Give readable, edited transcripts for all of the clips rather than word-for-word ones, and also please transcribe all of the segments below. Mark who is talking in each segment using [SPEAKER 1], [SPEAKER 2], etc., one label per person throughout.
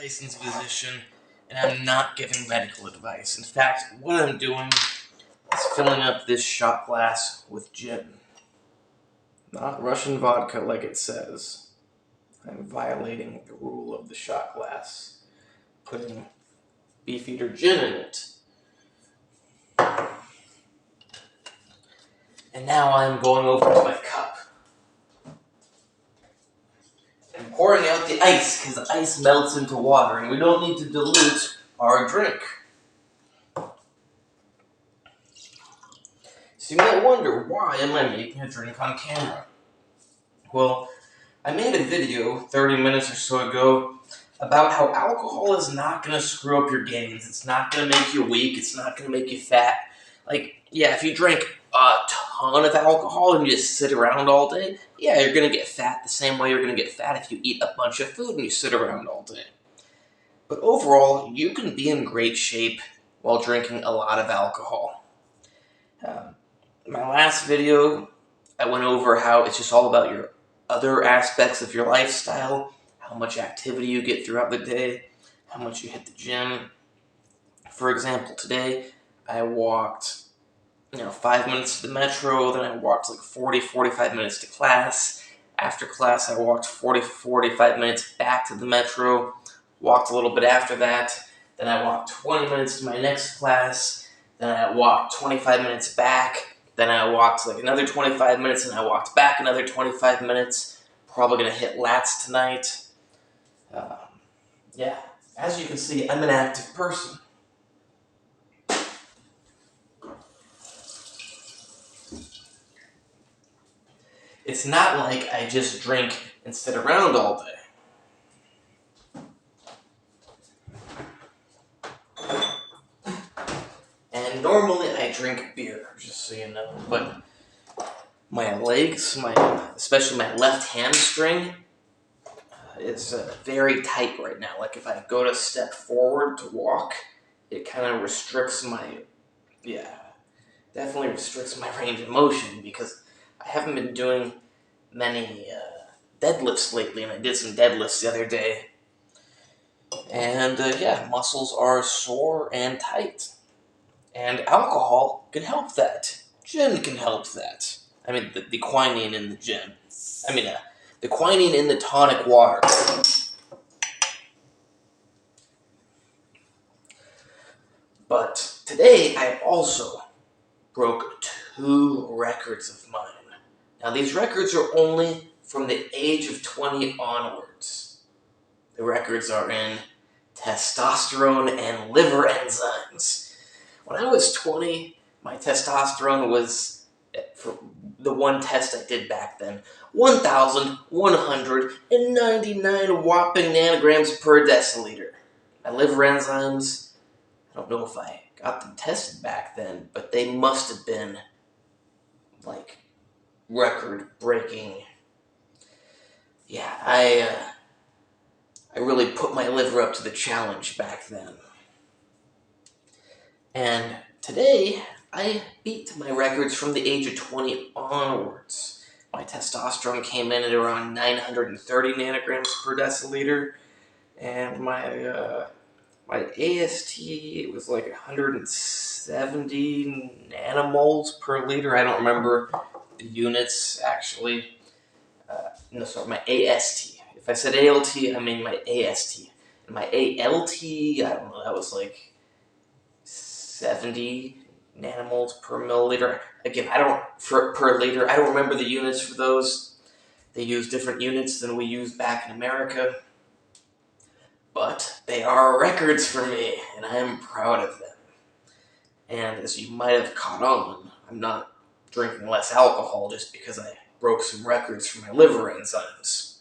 [SPEAKER 1] licensed physician, and I'm not giving medical advice. In fact, what I'm doing is filling up this shot glass with gin. Not Russian vodka like it says. I'm violating the rule of the shot glass, putting Beefeater gin in it. And now I'm going over to my cup and pouring out the ice, because the ice melts into water, and we don't need to dilute our drink. So you might wonder, why am I making a drink on camera? Well, I made a video 30 minutes or so ago about how alcohol is not going to screw up your gains. It's not going to make you weak. It's not going to make you fat. Like, yeah, if you drink a ton of alcohol and you just sit around all day, yeah, you're going to get fat the same way you're going to get fat if you eat a bunch of food and you sit around all day. But overall, you can be in great shape while drinking a lot of alcohol. My last video, I went over how it's just all about your other aspects of your lifestyle, how much activity you get throughout the day, how much you hit the gym. For example, today I walked 5 minutes to the metro, then I walked like 45 minutes to class. After class, I walked 45 minutes back to the metro, walked a little bit after that, then I walked 20 minutes to my next class, then I walked 25 minutes back, then I walked like another 25 minutes, and I walked back another 25 minutes. Probably going to hit lats tonight. Yeah, as you can see, I'm an active person. It's not like I just drink and sit around all day. And normally I drink beer, just so you know, but my legs, especially my left hamstring, is very tight right now. Like if I go to step forward to walk, it kind of restricts definitely restricts my range of motion, because I haven't been doing many deadlifts lately, and I did some deadlifts the other day. And muscles are sore and tight. And alcohol can help that. Gin can help that. I mean, the quinine in the gin. The quinine in the tonic water. But today, I also broke 2 records of mine. Now, these records are only from the age of 20 onwards. The records are in testosterone and liver enzymes. When I was 20, my testosterone was, for the one test I did back then, 1,199 whopping nanograms per deciliter. My liver enzymes, I don't know if I got them tested back then, but they must have been like record-breaking. Yeah, I really put my liver up to the challenge back then. And today, I beat my records from the age of 20 onwards. My testosterone came in at around 930 nanograms per deciliter, and my AST was like 170 nanomoles per liter. I don't remember the units, actually. My AST. If I said ALT, I mean my AST. And my ALT, I don't know, that was like 70 nanomoles per milliliter. Again, per liter. I don't remember the units for those. They use different units than we use back in America. But they are records for me, and I am proud of them. And as you might have caught on, I'm not drinking less alcohol just because I broke some records for my liver enzymes.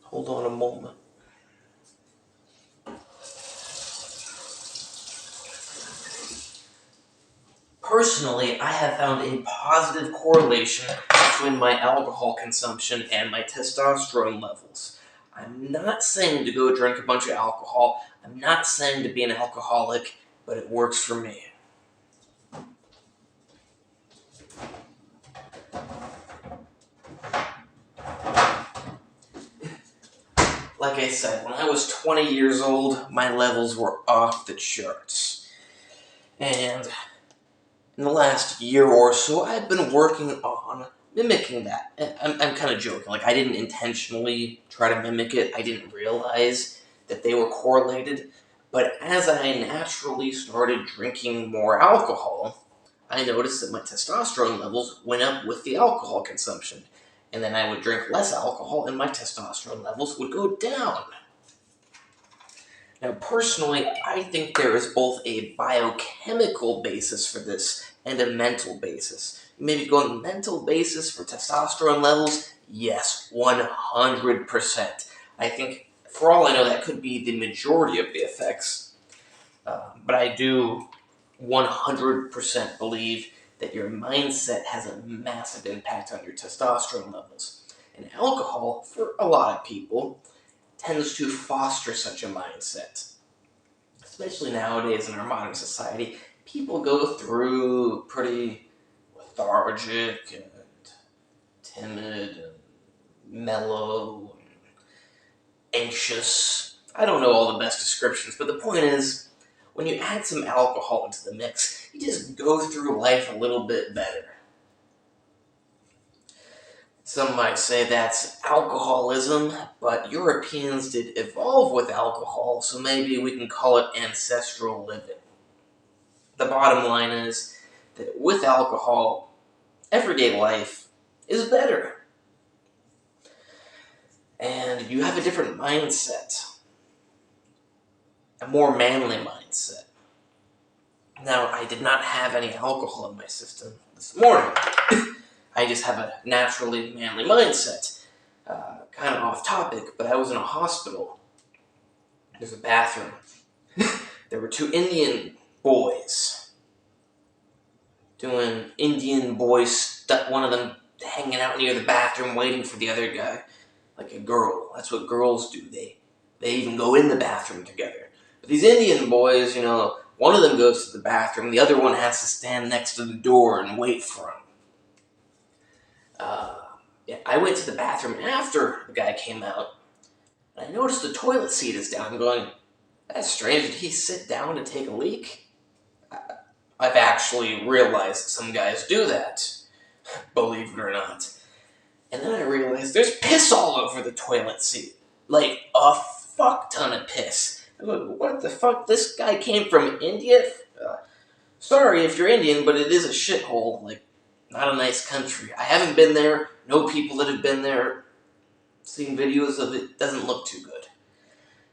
[SPEAKER 1] Hold on a moment. Personally, I have found a positive correlation between my alcohol consumption and my testosterone levels. I'm not saying to go drink a bunch of alcohol. I'm not saying to be an alcoholic, but it works for me. Like I said, when I was 20 years old, my levels were off the charts. And in the last year or so, I've been working on mimicking that. And I'm kind of joking. Like, I didn't intentionally try to mimic it. I didn't realize that they were correlated. But as I naturally started drinking more alcohol, I noticed that my testosterone levels went up with the alcohol consumption. And then I would drink less alcohol and my testosterone levels would go down. Now, personally, I think there is both a biochemical basis for this and a mental basis. Maybe go on the mental basis for testosterone levels? Yes, 100%. I think, for all I know, that could be the majority of the effects. But I do 100% believe that your mindset has a massive impact on your testosterone levels. And alcohol, for a lot of people, tends to foster such a mindset. Especially nowadays in our modern society, people go through pretty lethargic and timid and mellow and anxious. I don't know all the best descriptions, but the point is, when you add some alcohol into the mix, you just go through life a little bit better. Some might say that's alcoholism, but Europeans did evolve with alcohol, so maybe we can call it ancestral living. The bottom line is that with alcohol, everyday life is better. And you have a different mindset, a more manly mindset. Now, I did not have any alcohol in my system this morning. I just have a naturally manly mindset. Kind of off topic, but I was in a hospital. There's a bathroom. There were two Indian boys doing Indian boy stuff. One of them hanging out near the bathroom waiting for the other guy. Like a girl. That's what girls do. They even go in the bathroom together. But these Indian boys, one of them goes to the bathroom, the other one has to stand next to the door and wait for him. I went to the bathroom after the guy came out, and I noticed the toilet seat is down. I'm going, that's strange. Did he sit down to take a leak? I've actually realized that some guys do that, believe it or not. And then I realized there's piss all over the toilet seat. Like, a fuck ton of piss. I'm going, what the fuck? This guy came from India? Sorry if you're Indian, but it is a shithole. Like, not a nice country. I haven't been there. Know people that have been there. Seen videos of it. Doesn't look too good.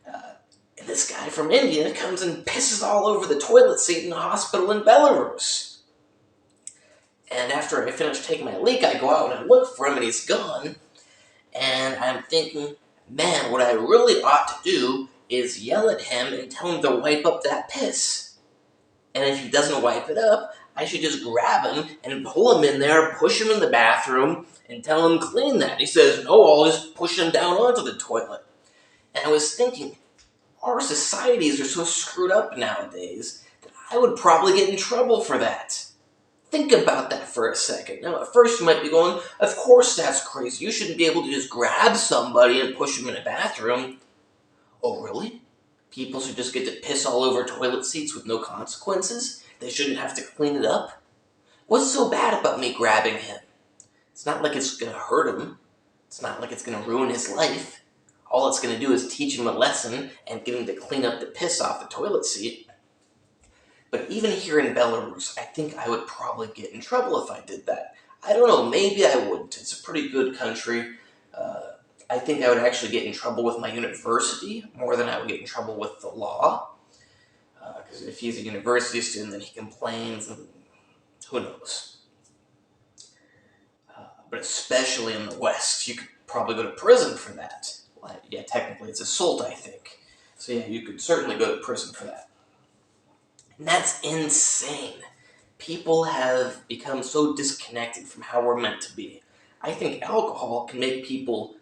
[SPEAKER 1] And this guy from India comes and pisses all over the toilet seat in a hospital in Belarus. And after I finish taking my leak, I go out and I look for him and he's gone. And I'm thinking, man, what I really ought to do is yell at him and tell him to wipe up that piss. And if he doesn't wipe it up, I should just grab him and pull him in there, push him in the bathroom, and tell him clean that. He says, no, I'll just push him down onto the toilet. And I was thinking, our societies are so screwed up nowadays that I would probably get in trouble for that. Think about that for a second. Now, at first you might be going, of course that's crazy. You shouldn't be able to just grab somebody and push them in a bathroom. Oh, really? People should just get to piss all over toilet seats with no consequences? They shouldn't have to clean it up? What's so bad about me grabbing him? It's not like it's going to hurt him. It's not like it's going to ruin his life. All it's going to do is teach him a lesson and get him to clean up the piss off the toilet seat. But even here in Belarus, I think I would probably get in trouble if I did that. I don't know, maybe I wouldn't. It's a pretty good country. I think I would actually get in trouble with my university more than I would get in trouble with the law. Because if he's a university student, then he complains, and who knows. But especially in the West, you could probably go to prison for that. Well, yeah, technically it's assault, I think. So yeah, you could certainly go to prison for that. And that's insane. People have become so disconnected from how we're meant to be. I think alcohol can make people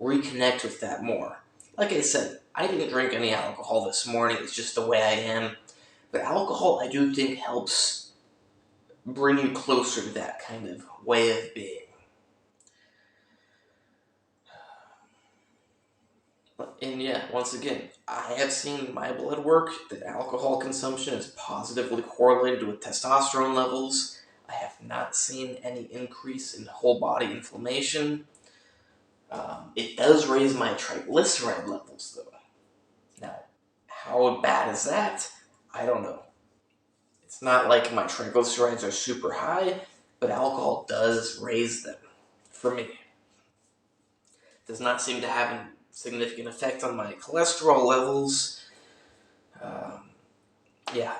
[SPEAKER 1] reconnect with that more. Like I said, I didn't drink any alcohol this morning. It's just the way I am. But alcohol, I do think, helps bring you closer to that kind of way of being. In And yeah, once again, I have seen in my blood work that alcohol consumption is positively correlated with testosterone levels. I have not seen any increase in whole body inflammation. It does raise my triglyceride levels, though. Now, how bad is that? I don't know. It's not like my triglycerides are super high, but alcohol does raise them for me. It does not seem to have a significant effect on my cholesterol levels.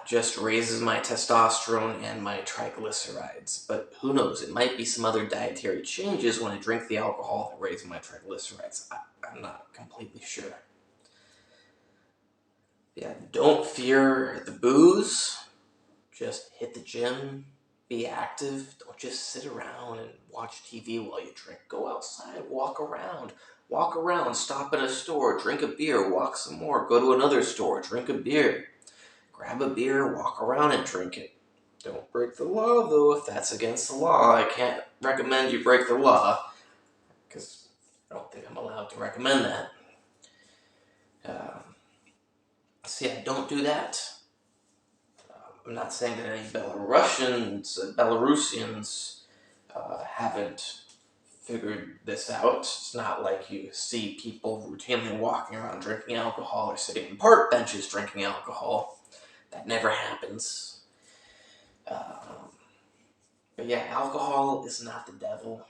[SPEAKER 1] Just raises my testosterone and my triglycerides. But who knows? It might be some other dietary changes when I drink the alcohol that raise my triglycerides. I'm not completely sure. Yeah, don't fear the booze. Just hit the gym, be active. Don't just sit around and watch TV while you drink. Go outside, walk around, stop at a store, drink a beer, walk some more, go to another store, drink a beer. Grab a beer, walk around and drink it. Don't break the law, though, if that's against the law. I can't recommend you break the law, because I don't think I'm allowed to recommend that. So yeah, don't do that. I'm not saying that any Belarusians haven't figured this out. It's not like you see people routinely walking around drinking alcohol or sitting in park benches drinking alcohol. That never happens. But yeah, alcohol is not the devil.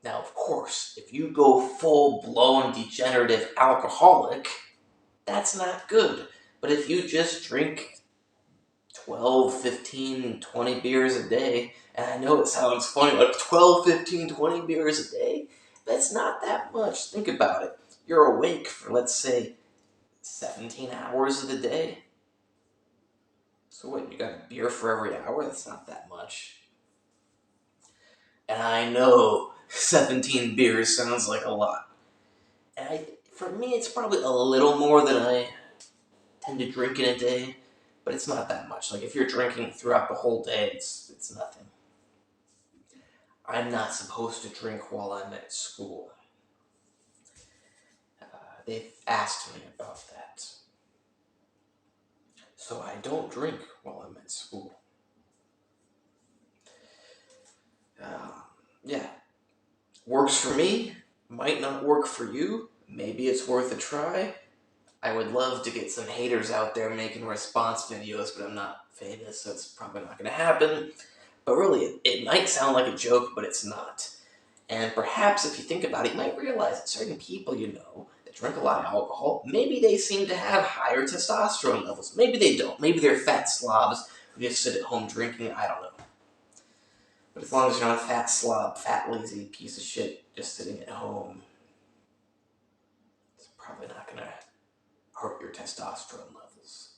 [SPEAKER 1] Now, of course, if you go full-blown degenerative alcoholic, that's not good. But if you just drink 12, 15, 20 beers a day, and I know it sounds funny, like 12, 15, 20 beers a day, that's not that much. Think about it. You're awake for, let's say, 17 hours of the day. So what, you got a beer for every hour? That's not that much. And I know 17 beers sounds like a lot. And for me, it's probably a little more than I tend to drink in a day, but it's not that much. Like, if you're drinking throughout the whole day, it's nothing. I'm not supposed to drink while I'm at school. They've asked me about that. So I don't drink while I'm at school. Yeah. Works for me, might not work for you. Maybe it's worth a try. I would love to get some haters out there making response videos, but I'm not famous, so it's probably not going to happen. But really, it might sound like a joke, but it's not. And perhaps if you think about it, you might realize that certain people you know that drink a lot of alcohol, maybe they seem to have higher testosterone levels. Maybe they don't. Maybe they're fat slobs who just sit at home drinking. I don't know. But as long as you're not a fat slob, fat lazy piece of shit just sitting at home, it's probably not going to hurt your testosterone levels.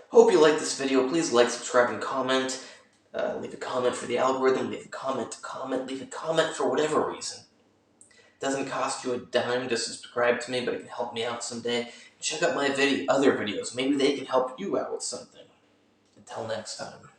[SPEAKER 1] Hope you like this video. Please like, subscribe, and comment. Leave a comment for the algorithm. Leave a comment to comment. Leave a comment for whatever reason. It doesn't cost you a dime to subscribe to me, but it can help me out someday. Check out my other videos. Maybe they can help you out with something. Until next time.